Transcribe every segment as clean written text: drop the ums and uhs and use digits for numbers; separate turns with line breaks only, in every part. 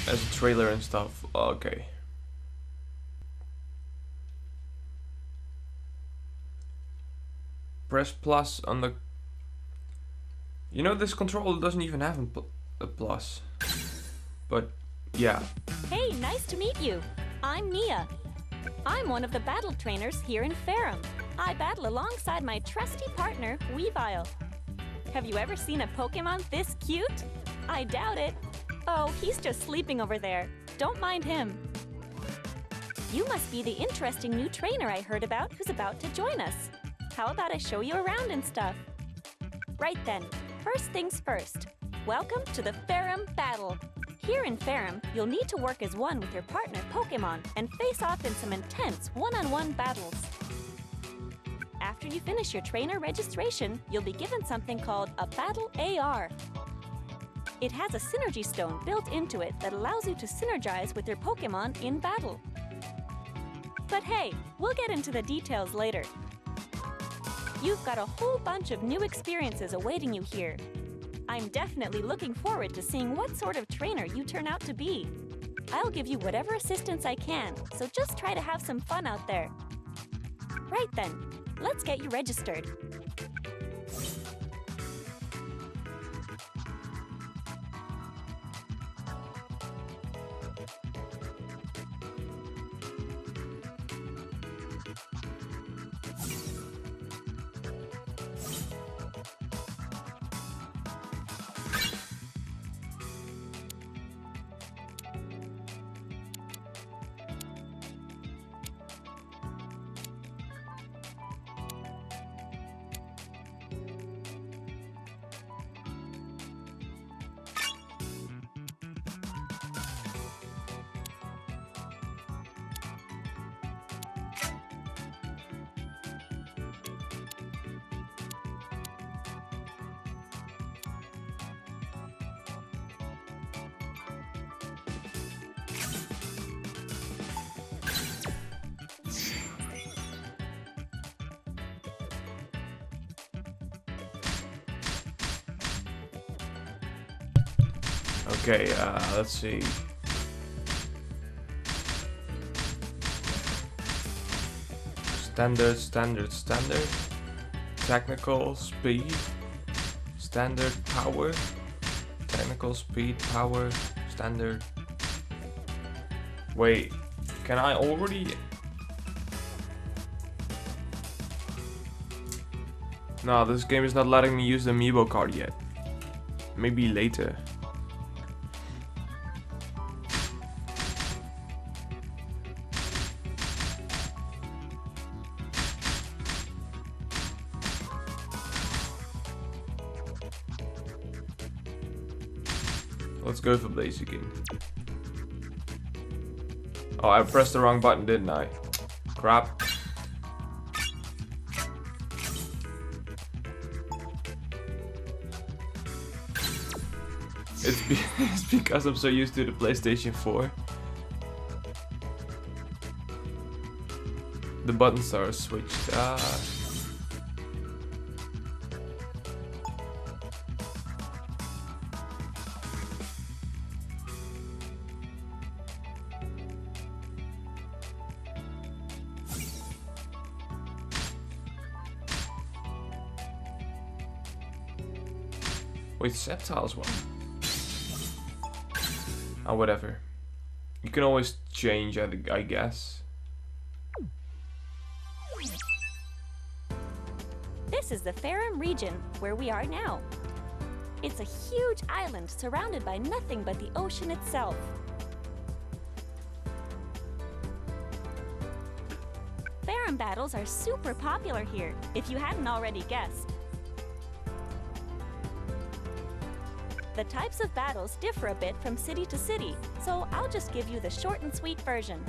as a trailer and stuff. Okay. Press plus on the... You know, this controller doesn't even have a plus. But, yeah.
Hey, nice to meet you. I'm Nia. I'm one of the battle trainers here in Ferrum. I battle alongside my trusty partner, Weavile. Have you ever seen a Pokemon this cute? I doubt it. Oh, he's just sleeping over there. Don't mind him. You must be the interesting new trainer I heard about who's about to join us. How about I show you around and stuff? Right then, first things first. Welcome to the Ferrum Battle. Here in Ferrum, you'll need to work as one with your partner Pokemon and face off in some intense one-on-one battles. After you finish your trainer registration, you'll be given something called a Battle AR. It has a synergy stone built into it that allows you to synergize with your Pokemon in battle. But hey, we'll get into the details later. You've got a whole bunch of new experiences awaiting you here. I'm definitely looking forward to seeing what sort of trainer you turn out to be. I'll give you whatever assistance I can, so just try to have some fun out there. Right then, let's get you registered.
Okay, let's see. Standard, standard, standard. Technical, speed. Standard, power. Technical, speed, power. Standard. Wait, can I already... No, this game is not letting me use the amiibo card yet. Maybe later. Let's go for Blaziken. Oh, I pressed the wrong button, didn't I? Crap. It's because I'm so used to the PlayStation 4. The buttons are switched. Wait, Sceptile's one. Oh, whatever. You can always change, I guess.
This is the Ferrum region, where we are now. It's a huge island surrounded by nothing but the ocean itself. Ferrum battles are super popular here, if you hadn't already guessed. The types of battles differ a bit from city to city, so I'll just give you the short and sweet version.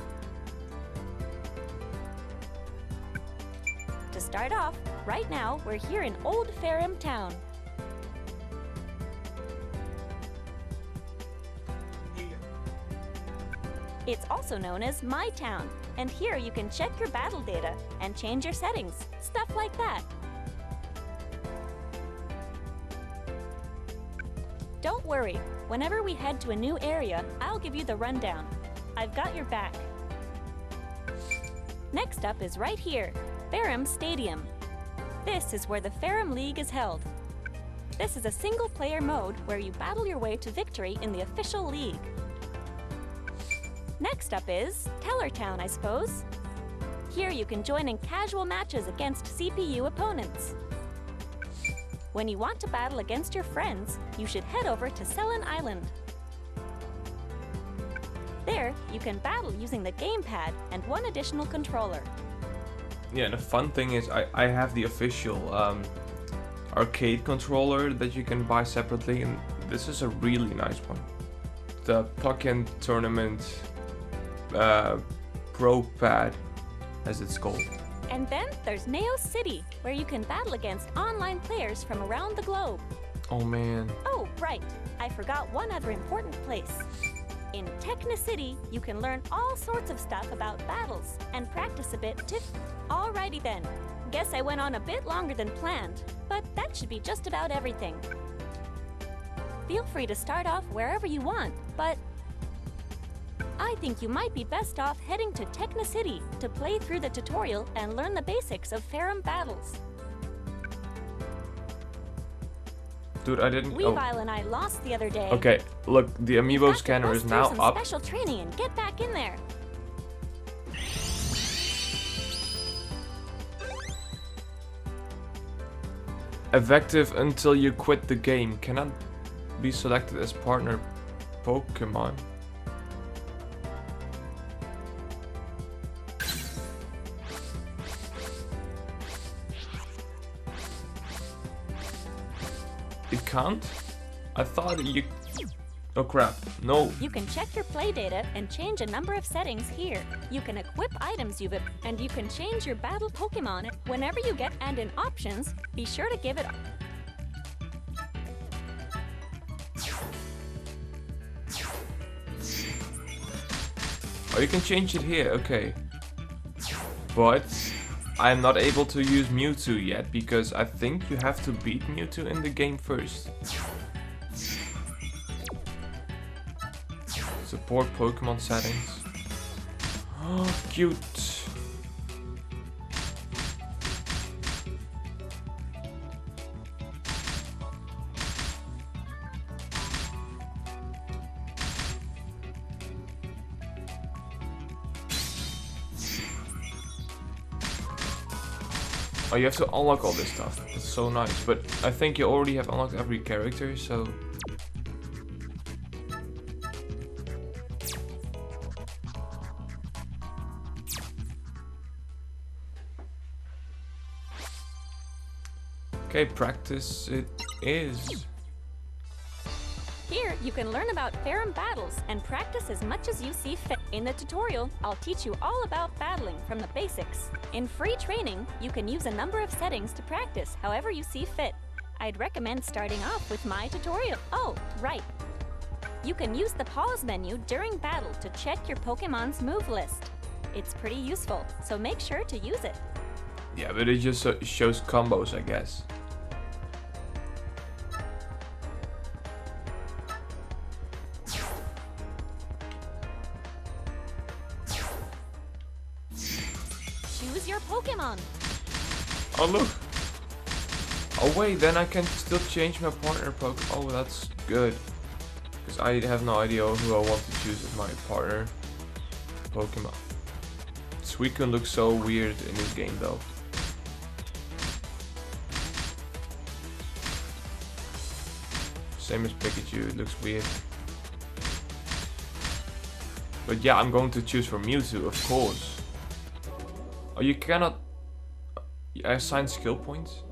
To start off, right now we're here in Old Ferrum Town. It's also known as My Town, and here you can check your battle data and change your settings, stuff like that. Don't worry, Whenever we head to a new area, I'll give you the rundown. I've got your back. Next up is right here, Ferrum Stadium. This is where the Ferrum League is held. This is a single-player mode where you battle your way to victory in the official league. Next up is Tellertown, I suppose. Here you can join in casual matches against CPU opponents. When you want to battle against your friends, you should head over to Selen Island. There, you can battle using the gamepad and one additional controller.
Yeah, and the fun thing is I have the official arcade controller that you can buy separately, and this is a really nice one. The Pokkén tournament Pro Pad, as it's called.
And then there's Neo City, where you can battle against online players from around the globe.
Oh man.
Oh, right. I forgot one other important place. In Tekken City, you can learn all sorts of stuff about battles and practice a bit too. Alrighty then. Guess I went on a bit longer than planned, but that should be just about everything. Feel free to start off wherever you want, but I think you might be best off heading to Tekken City to play through the tutorial and learn the basics of Ferrum battles.
Dude, I didn't.
Weavile and I lost the other day.
Okay, look, the amiibo scanner is now
some
up.
Special training and get back in there.
Effective until you quit the game. Cannot be selected as partner Pokemon. It can't? I thought you... Oh crap, no.
You can check your play data and change a number of settings here. You can equip items you've and you can change your battle Pokemon whenever you get, and in options, be sure to give it.
Oh, you can change it here, okay. But I'm not able to use Mewtwo yet because I think you have to beat Mewtwo in the game first. Support Pokemon settings. Oh, cute. Oh, you have to unlock all this stuff. It's so nice. But I think you already have unlocked every character, so... Okay, practice it is.
Here, you can learn about Ferrum battles and practice as much as you see fit. In the tutorial, I'll teach you all about battling from the basics. In free training, you can use a number of settings to practice however you see fit. I'd recommend starting off with my tutorial. Oh, right. You can use the pause menu during battle to check your Pokemon's move list. It's pretty useful, so make sure to use it.
Yeah, but it just shows combos, I guess.
Choose your Pokemon.
Oh, look. Oh, wait, then I can still change my partner Pokemon. Oh, that's good. Because I have no idea who I want to choose as my partner Pokemon. Suicune looks so weird in this game, though. Same as Pikachu, it looks weird. But yeah, I'm going to choose for Mewtwo, of course. Oh, you cannot assign skill points?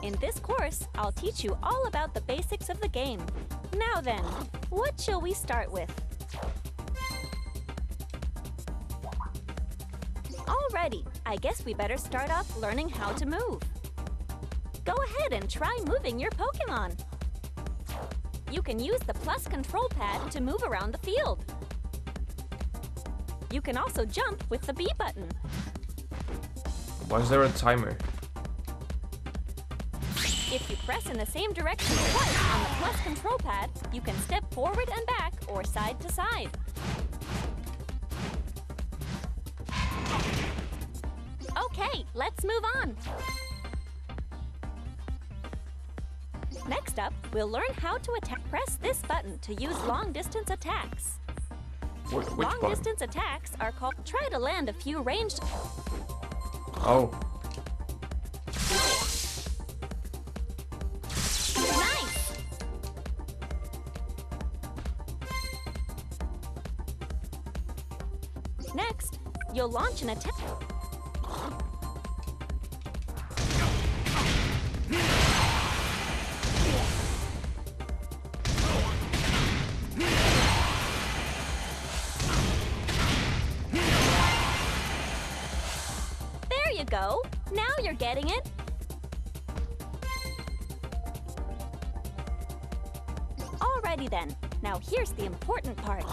In this course, I'll teach you all about the basics of the game. Now then, what shall we start with? Alrighty, I guess we better start off learning how to move. Go ahead and try moving your Pokemon. You can use the plus control pad to move around the field. You can also jump with the B button.
Why is there a timer?
If you press in the same direction twice on the plus control pad, you can step forward and back or side to side. Okay, let's move on. Next up, we'll learn how to attack. Press this button to use long-distance attacks.
Which button?
Long-distance attacks are called... Try to land a few ranged...
Oh.
Nice! Next, you'll launch an attack. There you go. Now you're getting it. Alrighty then. Now here's the important part.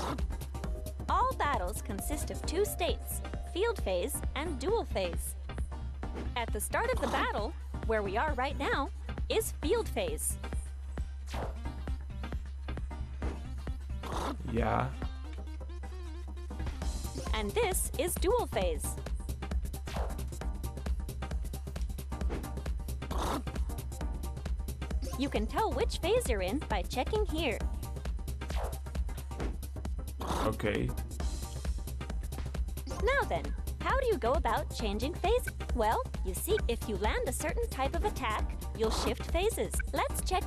All battles consist of two states, field phase and duel phase. At the start of the battle, where we are right now, is field phase.
Yeah.
And this is duel phase. You can tell which phase you're in by checking here.
Okay.
Now then, how do you go about changing phase? Well, you see, if you land a certain type of attack, you'll shift phases. Let's check.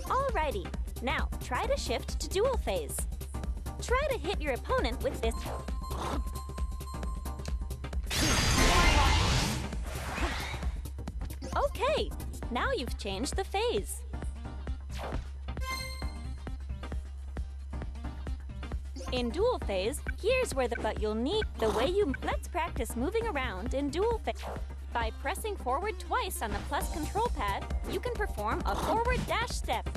Alrighty, now try to shift to duel phase. Try to hit your opponent with this. Okay, now you've changed the phase. In duel phase, here's where but you'll need the way you... Let's practice moving around in duel phase. By pressing forward twice on the plus control pad, you can perform a forward dash step.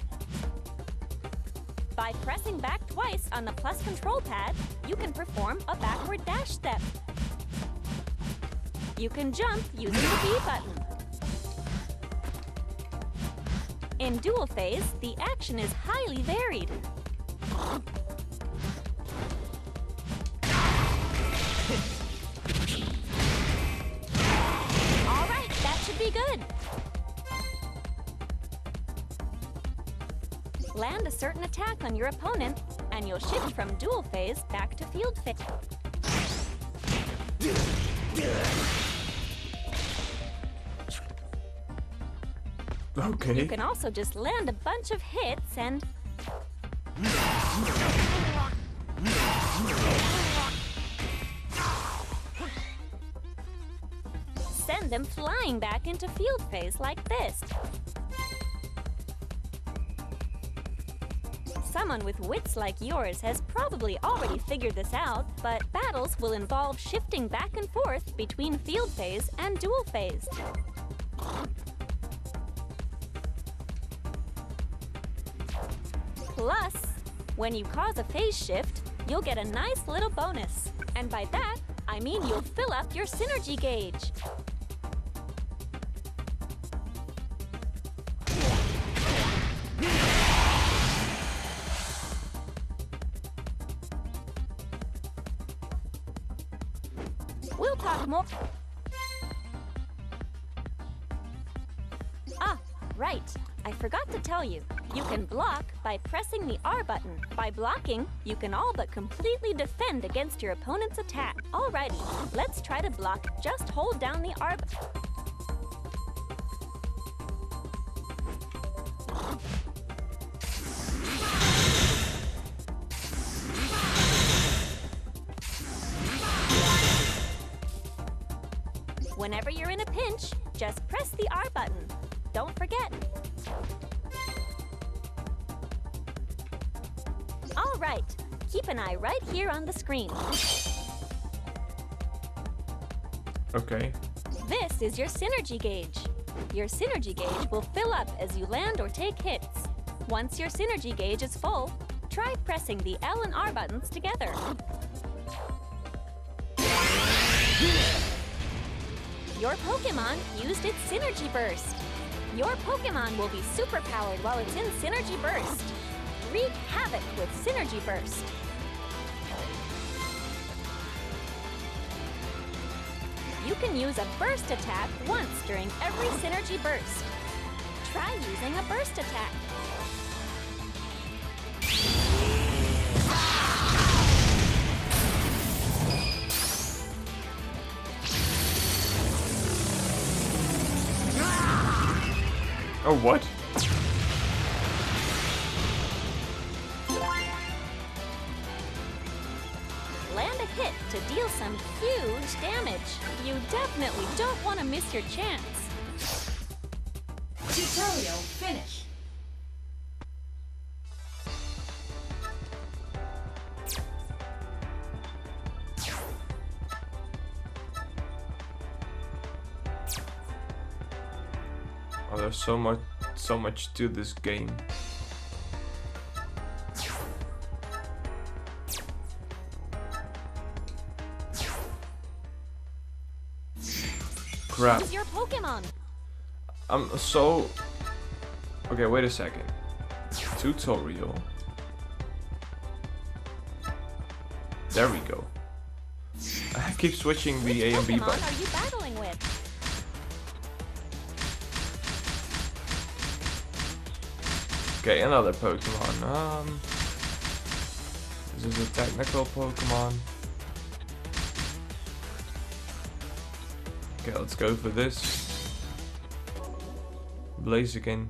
By pressing back twice on the plus control pad, you can perform a backward dash step. You can jump using the B button. In duel phase, the action is highly varied. All right, that should be good. Land a certain attack on your opponent, and you'll shift from duel phase back to field phase.
Okay.
You can also just land a bunch of hits and... send them flying back into field phase like this. Someone with wits like yours has probably already figured this out, but battles will involve shifting back and forth between field phase and duel phase. Plus, when you cause a phase shift, you'll get a nice little bonus. And by that, I mean you'll fill up your synergy gauge. We'll talk more. Ah, right. I forgot to tell you. You can block by pressing the R button. By blocking, you can all but completely defend against your opponent's attack. Alrighty, let's try to block. Just hold down the R button. Whenever you're in a pinch, just press the R button. Don't forget. All right, keep an eye right here on the screen.
Okay.
This is your synergy gauge. Your synergy gauge will fill up as you land or take hits. Once your synergy gauge is full, try pressing the L and R buttons together. Your Pokkén used its synergy burst. Your Pokkén will be superpowered while it's in synergy burst. Wreak havoc with synergy burst. You can use a burst attack once during every synergy burst. Try using a burst attack.
Oh, what?
Land a hit to deal some huge damage. You definitely don't want to miss your chance.
Tutorial finish.
Oh, there's so much to this game. Crap.
Use your Pokkén.
I'm so... Okay, wait a second. Tutorial. There we go. I keep switching the A and B
Which
button.
Pokkén are you battling with?
Okay, another Pokemon. This is a technical Pokemon. Okay, let's go for this. Blaziken.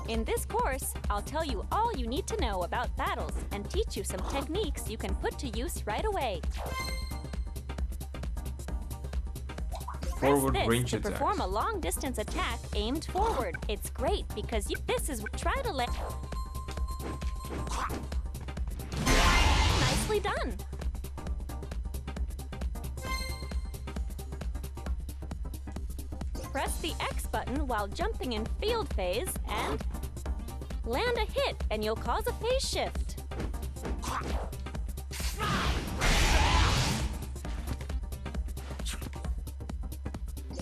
In this course, I'll tell you all you need to know about battles and teach you some techniques you can put to use right away.
Forward
Press this
range
to
attacks.
perform a long-distance attack aimed forward. It's great because this is try to let. Nicely done. Press the X button while jumping in field phase and land a hit, and you'll cause a phase shift.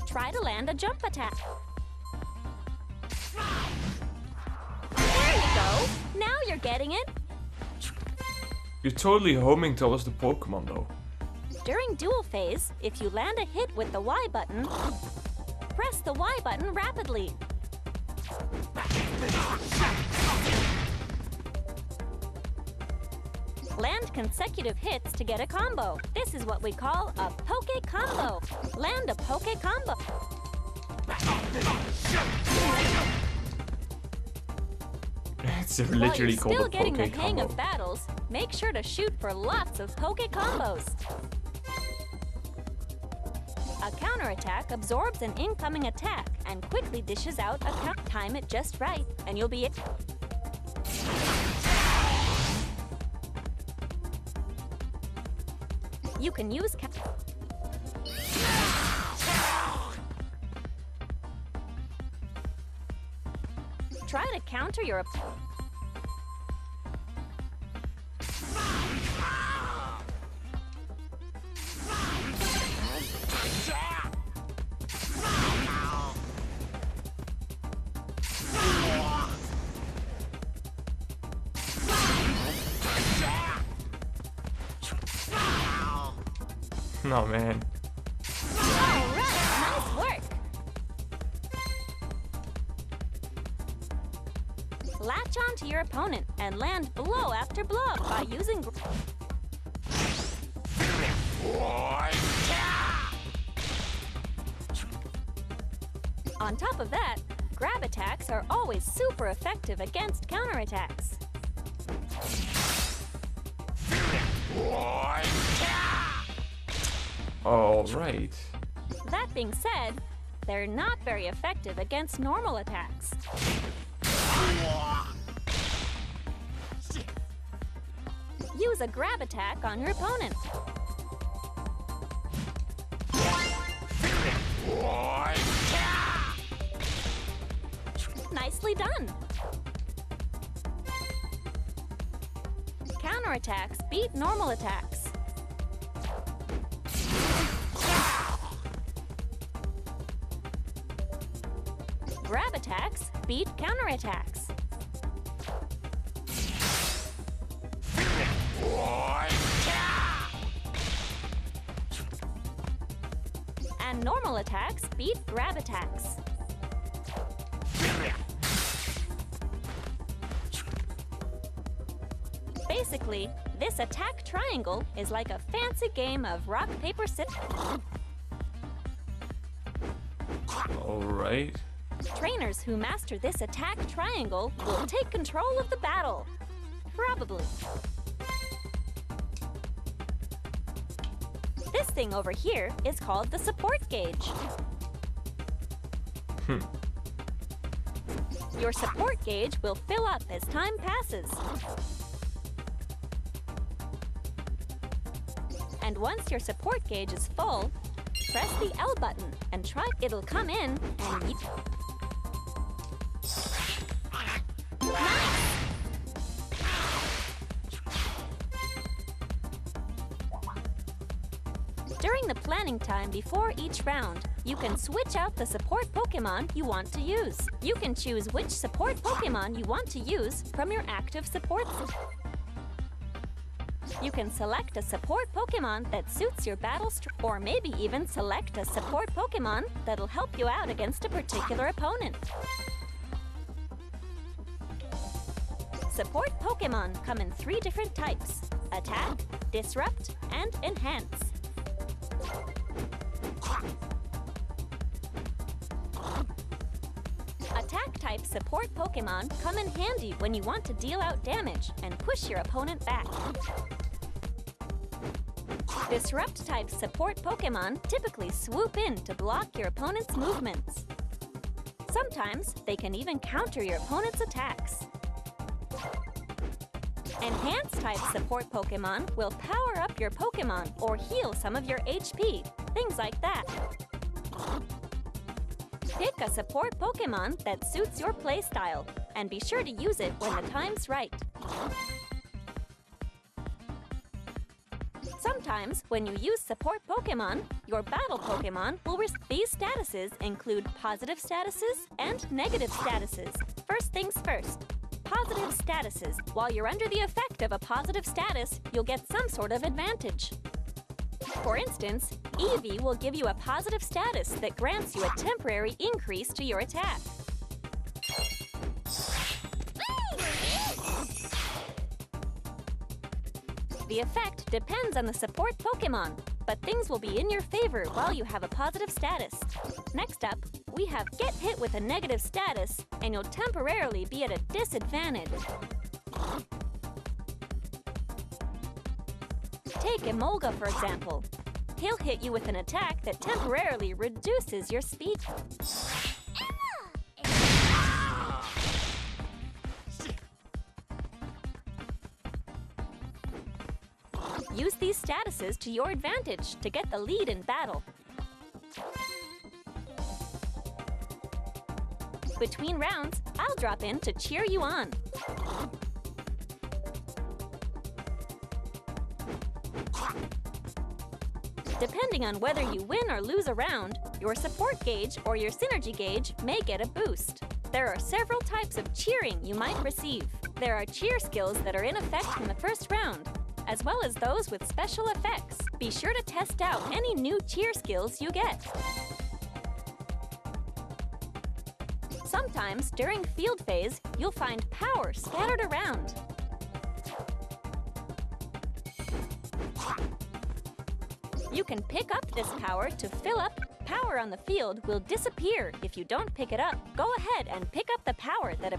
Try to land a jump attack. There you go. Now you're getting it.
You're totally homing towards the Pokemon though.
During dual phase, if you land a hit with the Y button, press the Y button rapidly. Land consecutive hits to get a combo. This is what we call a Pokke combo. Land a Pokke combo.
It's literally
While you're
called
still
a
getting the
Pokke
hang
combo.
of battles, make sure to shoot for lots of Pokke combos. A counterattack absorbs an incoming attack and quickly dishes out a count. Time it just right, and you'll be it. You can use try to counter your
No man.
Alright, nice work! Latch onto your opponent and land blow after blow by using... On top of that, grab attacks are always super effective against counterattacks.
Alright.
That being said, they're not very effective against normal attacks. Use a grab attack on your opponent. Nicely done! Counterattacks beat normal attacks. Grab attacks beat counterattacks. And normal attacks beat grab attacks. Basically, this attack triangle is like a fancy game of rock, paper, scissors.
Alright.
Trainers who master this attack triangle will take control of the battle. Probably. This thing over here is called the support gauge. Your support gauge will fill up as time passes. And once your support gauge is full, press the L button and try. It'll come in and nice! During the planning time before each round, you can switch out the support Pokkén you want to use. You can choose which support Pokkén you want to use from your active supports. You can select a support Pokkén that suits your battle or maybe even select a support Pokkén that'll help you out against a particular opponent. Support Pokkén come in 3 different types: Attack, Disrupt, and Enhance. Attack-type support Pokkén come in handy when you want to deal out damage and push your opponent back. Disrupt-type support Pokkén typically swoop in to block your opponent's movements. Sometimes they can even counter your opponent's attacks. Enhance-type support Pokkén will power up your Pokkén or heal some of your HP, things like that. Pick a support Pokkén that suits your playstyle, and be sure to use it when the time's right. Sometimes, when you use support Pokkén, your battle Pokkén will receive. These statuses include positive statuses and negative statuses. First things first. Positive statuses. While you're under the effect of a positive status, you'll get some sort of advantage. For instance, Eevee will give you a positive status that grants you a temporary increase to your attack. The effect depends on the support Pokkén, but things will be in your favor while you have a positive status. Next up, we have Get Hit with a negative status, and you'll temporarily be at a disadvantage. Take Emolga, for example. He'll hit you with an attack that temporarily reduces your speed. Use these statuses to your advantage to get the lead in battle. Between rounds, I'll drop in to cheer you on. Depending on whether you win or lose a round, your support gauge or your synergy gauge may get a boost. There are several types of cheering you might receive. There are cheer skills that are in effect in the first round, as well as those with special effects. Be sure to test out any new cheer skills you get. Sometimes, during field phase, you'll find power scattered around. You can pick up this power to fill up. Power on the field will disappear if you don't pick it up. Go ahead and pick up the power that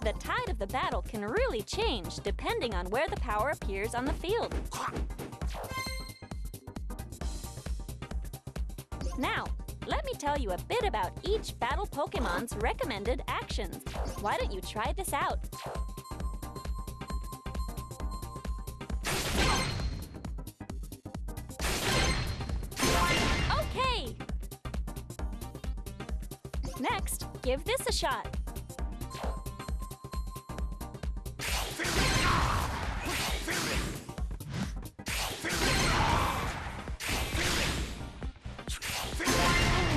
The tide of the battle can really change depending on where the power appears on the field. Now, let me tell you a bit about each battle Pokémon's recommended actions. Why don't you try this out? Okay! Next, give this a shot.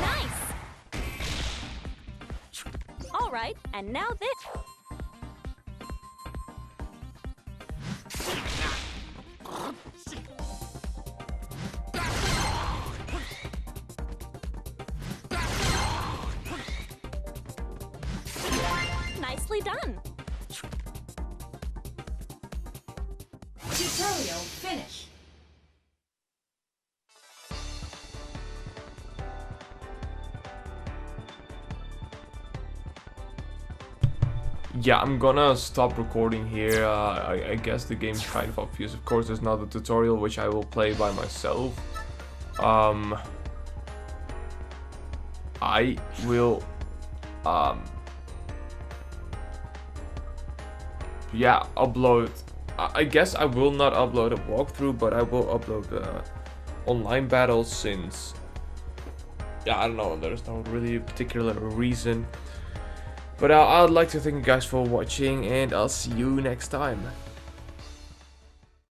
Nice! All right, and now this. Nicely done.
Tutorial finish.
Yeah, I'm gonna stop recording here. I guess the game's kind of obvious. Of course, there's not a tutorial which I will play by myself. I will yeah, upload. I guess I will not upload a walkthrough, but I will upload online battles since, yeah, I don't know, there's no really particular reason. But I'd like to thank you guys for watching, and I'll see you next time.